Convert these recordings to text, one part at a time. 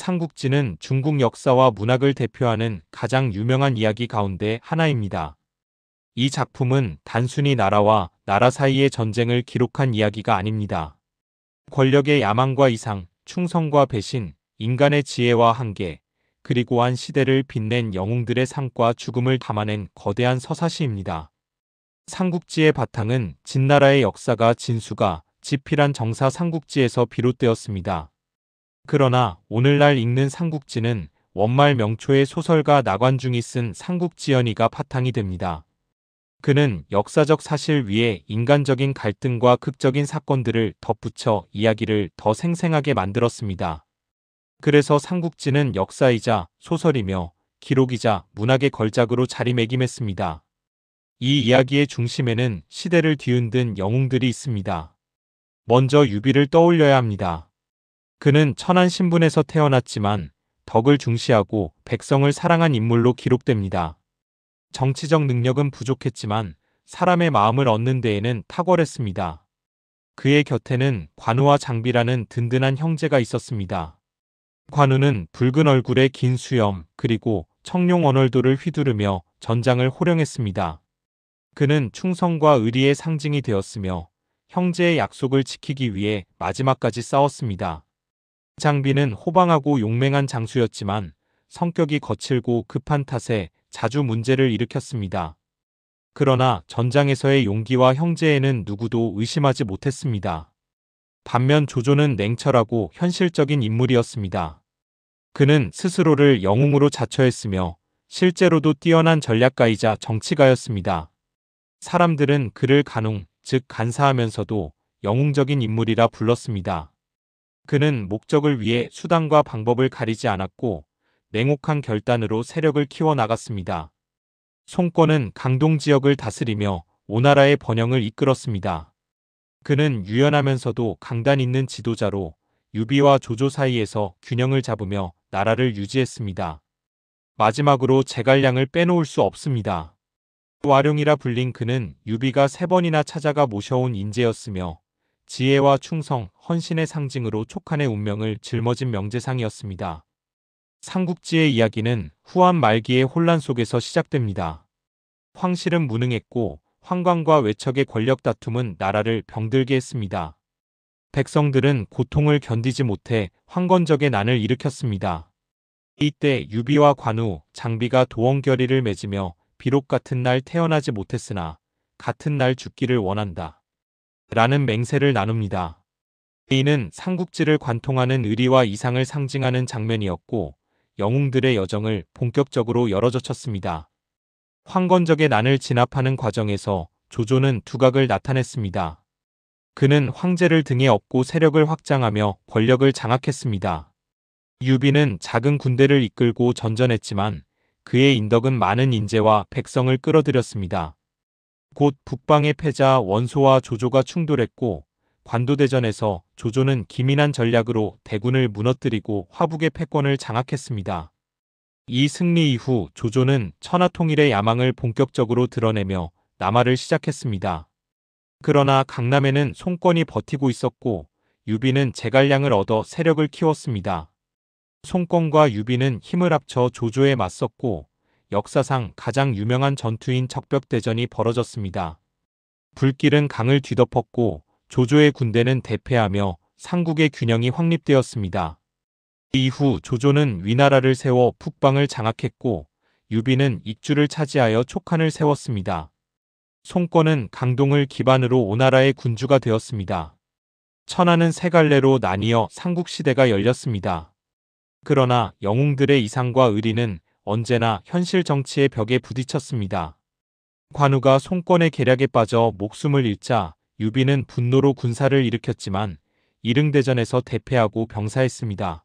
삼국지는 중국 역사와 문학을 대표하는 가장 유명한 이야기 가운데 하나입니다. 이 작품은 단순히 나라와 나라 사이의 전쟁을 기록한 이야기가 아닙니다. 권력의 야망과 이상, 충성과 배신, 인간의 지혜와 한계, 그리고 한 시대를 빛낸 영웅들의 삶과 죽음을 담아낸 거대한 서사시입니다. 삼국지의 바탕은 진나라의 역사가 진수가 지필한 정사 삼국지에서 비롯되었습니다. 그러나 오늘날 읽는 삼국지는 원말 명초의 소설가 나관중이 쓴 삼국지연의가 바탕이 됩니다. 그는 역사적 사실 위에 인간적인 갈등과 극적인 사건들을 덧붙여 이야기를 더 생생하게 만들었습니다. 그래서 삼국지는 역사이자 소설이며 기록이자 문학의 걸작으로 자리매김했습니다. 이 이야기의 중심에는 시대를 뒤흔든 영웅들이 있습니다. 먼저 유비를 떠올려야 합니다. 그는 천한 신분에서 태어났지만 덕을 중시하고 백성을 사랑한 인물로 기록됩니다. 정치적 능력은 부족했지만 사람의 마음을 얻는 데에는 탁월했습니다. 그의 곁에는 관우와 장비라는 든든한 형제가 있었습니다. 관우는 붉은 얼굴에 긴 수염 그리고 청룡 언얼도를 휘두르며 전장을 호령했습니다. 그는 충성과 의리의 상징이 되었으며 형제의 약속을 지키기 위해 마지막까지 싸웠습니다. 장비는 호방하고 용맹한 장수였지만 성격이 거칠고 급한 탓에 자주 문제를 일으켰습니다. 그러나 전장에서의 용기와 형제에는 누구도 의심하지 못했습니다. 반면 조조는 냉철하고 현실적인 인물이었습니다. 그는 스스로를 영웅으로 자처했으며 실제로도 뛰어난 전략가이자 정치가였습니다. 사람들은 그를 간웅, 즉 간사하면서도 영웅적인 인물이라 불렀습니다. 그는 목적을 위해 수단과 방법을 가리지 않았고 냉혹한 결단으로 세력을 키워나갔습니다. 송권은 강동 지역을 다스리며 오나라의 번영을 이끌었습니다. 그는 유연하면서도 강단 있는 지도자로 유비와 조조 사이에서 균형을 잡으며 나라를 유지했습니다. 마지막으로 제갈량을 빼놓을 수 없습니다. 와룡이라 불린 그는 유비가 3번이나 찾아가 모셔온 인재였으며 지혜와 충성, 헌신의 상징으로 촉한의 운명을 짊어진 명재상이었습니다. 삼국지의 이야기는 후한 말기의 혼란 속에서 시작됩니다. 황실은 무능했고 황관과 외척의 권력 다툼은 나라를 병들게 했습니다. 백성들은 고통을 견디지 못해 황건적의 난을 일으켰습니다. 이때 유비와 관우, 장비가 도원결의를 맺으며 비록 같은 날 태어나지 못했으나 같은 날 죽기를 원한다. 라는 맹세를 나눕니다. 이는 삼국지를 관통하는 의리와 이상을 상징하는 장면이었고 영웅들의 여정을 본격적으로 열어젖혔습니다. 황건적의 난을 진압하는 과정에서 조조는 두각을 나타냈습니다. 그는 황제를 등에 업고 세력을 확장하며 권력을 장악했습니다. 유비는 작은 군대를 이끌고 전전했지만 그의 인덕은 많은 인재와 백성을 끌어들였습니다. 곧 북방의 패자 원소와 조조가 충돌했고 관도대전에서 조조는 기민한 전략으로 대군을 무너뜨리고 화북의 패권을 장악했습니다. 이 승리 이후 조조는 천하통일의 야망을 본격적으로 드러내며 남하를 시작했습니다. 그러나 강남에는 송권이 버티고 있었고 유비는 제갈량을 얻어 세력을 키웠습니다. 송권과 유비는 힘을 합쳐 조조에 맞섰고 역사상 가장 유명한 전투인 적벽대전이 벌어졌습니다. 불길은 강을 뒤덮었고 조조의 군대는 대패하며 삼국의 균형이 확립되었습니다. 이후 조조는 위나라를 세워 북방을 장악했고 유비는 익주를 차지하여 촉한을 세웠습니다. 송권은 강동을 기반으로 오나라의 군주가 되었습니다. 천하는 세 갈래로 나뉘어 삼국시대가 열렸습니다. 그러나 영웅들의 이상과 의리는 언제나 현실 정치의 벽에 부딪혔습니다. 관우가 송권의 계략에 빠져 목숨을 잃자 유비는 분노로 군사를 일으켰지만 이릉대전에서 대패하고 병사했습니다.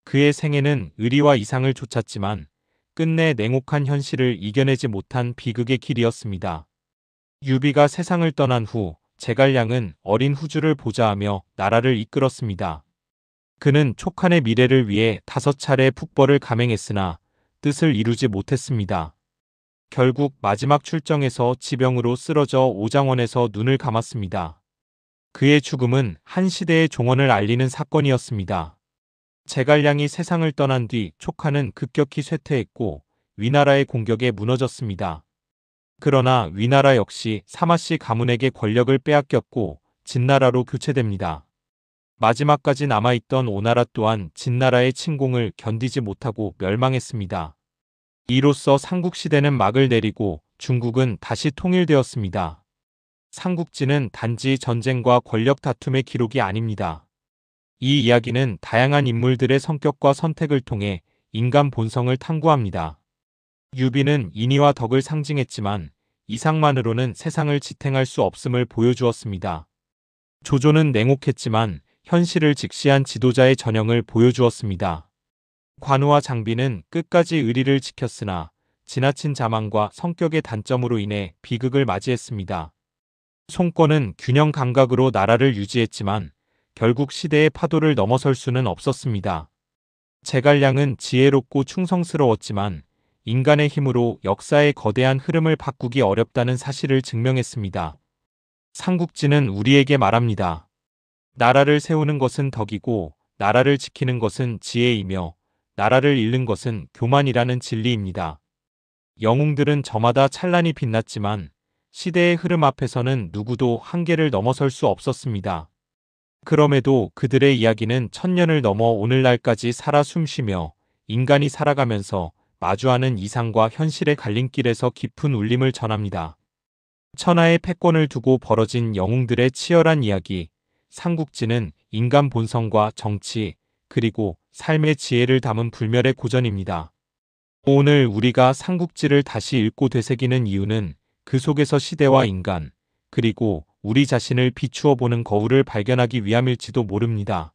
그의 생애는 의리와 이상을 좇았지만 끝내 냉혹한 현실을 이겨내지 못한 비극의 길이었습니다. 유비가 세상을 떠난 후 제갈량은 어린 후주를 보좌하며 나라를 이끌었습니다. 그는 촉한의 미래를 위해 5차례 북벌을 감행했으나 뜻을 이루지 못했습니다. 결국 마지막 출정에서 지병으로 쓰러져 오장원에서 눈을 감았습니다. 그의 죽음은 한 시대의 종언을 알리는 사건이었습니다. 제갈량이 세상을 떠난 뒤 촉하는 급격히 쇠퇴했고 위나라의 공격에 무너졌습니다. 그러나 위나라 역시 사마씨 가문에게 권력을 빼앗겼고 진나라로 교체됩니다. 마지막까지 남아있던 오나라 또한 진나라의 침공을 견디지 못하고 멸망했습니다. 이로써 삼국시대는 막을 내리고 중국은 다시 통일되었습니다. 삼국지는 단지 전쟁과 권력 다툼의 기록이 아닙니다. 이 이야기는 다양한 인물들의 성격과 선택을 통해 인간 본성을 탐구합니다. 유비는 인의와 덕을 상징했지만 이상만으로는 세상을 지탱할 수 없음을 보여주었습니다. 조조는 냉혹했지만 현실을 직시한 지도자의 전형을 보여주었습니다. 관우와 장비는 끝까지 의리를 지켰으나 지나친 자만과 성격의 단점으로 인해 비극을 맞이했습니다. 송권은 균형 감각으로 나라를 유지했지만 결국 시대의 파도를 넘어설 수는 없었습니다. 제갈량은 지혜롭고 충성스러웠지만 인간의 힘으로 역사의 거대한 흐름을 바꾸기 어렵다는 사실을 증명했습니다. 삼국지는 우리에게 말합니다. 나라를 세우는 것은 덕이고 나라를 지키는 것은 지혜이며 나라를 잃는 것은 교만이라는 진리입니다. 영웅들은 저마다 찬란히 빛났지만 시대의 흐름 앞에서는 누구도 한계를 넘어설 수 없었습니다. 그럼에도 그들의 이야기는 천년을 넘어 오늘날까지 살아 숨쉬며 인간이 살아가면서 마주하는 이상과 현실의 갈림길에서 깊은 울림을 전합니다. 천하의 패권을 두고 벌어진 영웅들의 치열한 이야기, 삼국지는 인간 본성과 정치, 그리고 삶의 지혜를 담은 불멸의 고전입니다. 오늘 우리가 삼국지를 다시 읽고 되새기는 이유는 그 속에서 시대와 인간, 그리고 우리 자신을 비추어 보는 거울을 발견하기 위함일지도 모릅니다.